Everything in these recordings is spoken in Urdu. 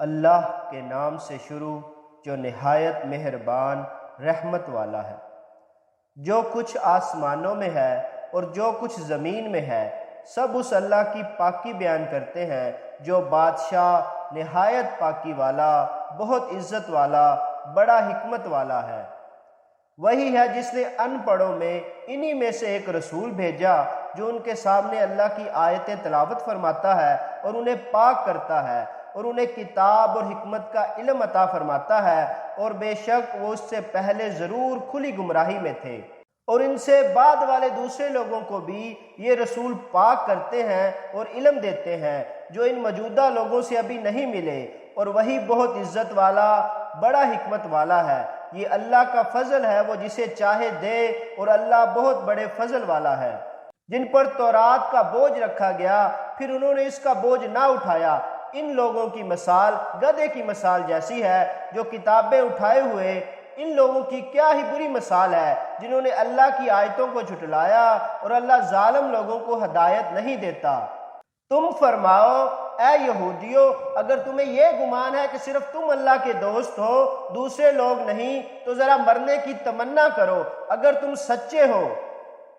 اللہ کے نام سے شروع جو نہایت مہربان رحمت والا ہے۔ جو کچھ آسمانوں میں ہے اور جو کچھ زمین میں ہے سب اس اللہ کی پاکی بیان کرتے ہیں جو بادشاہ نہایت پاکی والا، بہت عزت والا، بڑا حکمت والا ہے۔ وہی ہے جس نے ان پڑھوں میں انہی میں سے ایک رسول بھیجا جو ان کے سامنے اللہ کی آیتیں تلاوت فرماتا ہے اور انہیں پاک کرتا ہے اور انہیں کتاب اور حکمت کا علم عطا فرماتا ہے، اور بے شک وہ اس سے پہلے ضرور کھلی گمراہی میں تھے۔ اور ان سے بعد والے دوسرے لوگوں کو بھی یہ رسول پاک کرتے ہیں اور علم دیتے ہیں جو ان موجودہ لوگوں سے ابھی نہیں ملے، اور وہی بہت عزت والا، بڑا حکمت والا ہے۔ یہ اللہ کا فضل ہے، وہ جسے چاہے دے، اور اللہ بہت بڑے فضل والا ہے۔ جن پر تورات کا بوجھ رکھا گیا پھر انہوں نے اس کا بوجھ نہ اٹھایا، ان لوگوں کی مثال گدھے کی مثال جیسی ہے جو کتابیں اٹھائے ہوئے۔ ان لوگوں کی کیا ہی بری مثال ہے جنہوں نے اللہ کی آیتوں کو جھٹلایا، اور اللہ ظالم لوگوں کو ہدایت نہیں دیتا۔ تم فرماؤ اے یہودیو، اگر تمہیں یہ گمان ہے کہ صرف تم اللہ کے دوست ہو، دوسرے لوگ نہیں، تو ذرا مرنے کی تمنا کرو اگر تم سچے ہو۔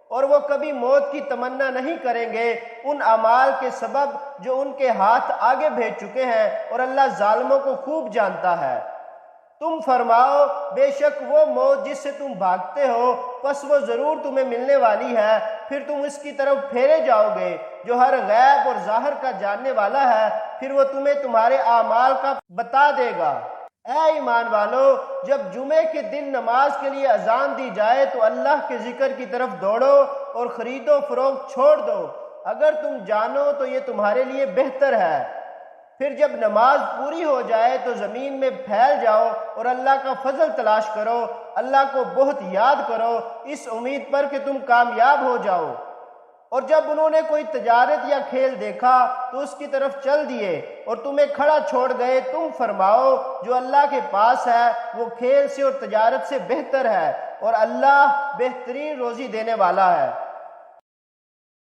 اور وہ کبھی موت کی تمنا نہیں کریں گے ان اعمال کے سبب جو ان کے ہاتھ آگے بھیج چکے ہیں، اور اللہ ظالموں کو خوب جانتا ہے۔ تم فرماؤ بے شک وہ موت جس سے تم بھاگتے ہو پس وہ ضرور تمہیں ملنے والی ہے، پھر تم اس کی طرف پھیرے جاؤ گے جو ہر غیب اور ظاہر کا جاننے والا ہے، پھر وہ تمہیں تمہارے اعمال کا بتا دے گا۔ اے ایمان والو، جب جمعے کے دن نماز کے لیے اذان دی جائے تو اللہ کے ذکر کی طرف دوڑو اور خرید و فروخت چھوڑ دو، اگر تم جانو تو یہ تمہارے لیے بہتر ہے۔ پھر جب نماز پوری ہو جائے تو زمین میں پھیل جاؤ اور اللہ کا فضل تلاش کرو، اللہ کو بہت یاد کرو اس امید پر کہ تم کامیاب ہو جاؤ۔ اور جب انہوں نے کوئی تجارت یا کھیل دیکھا تو اس کی طرف چل دیے اور تمہیں کھڑا چھوڑ گئے، تم فرماؤ جو اللہ کے پاس ہے وہ کھیل سے اور تجارت سے بہتر ہے، اور اللہ بہترین روزی دینے والا ہے۔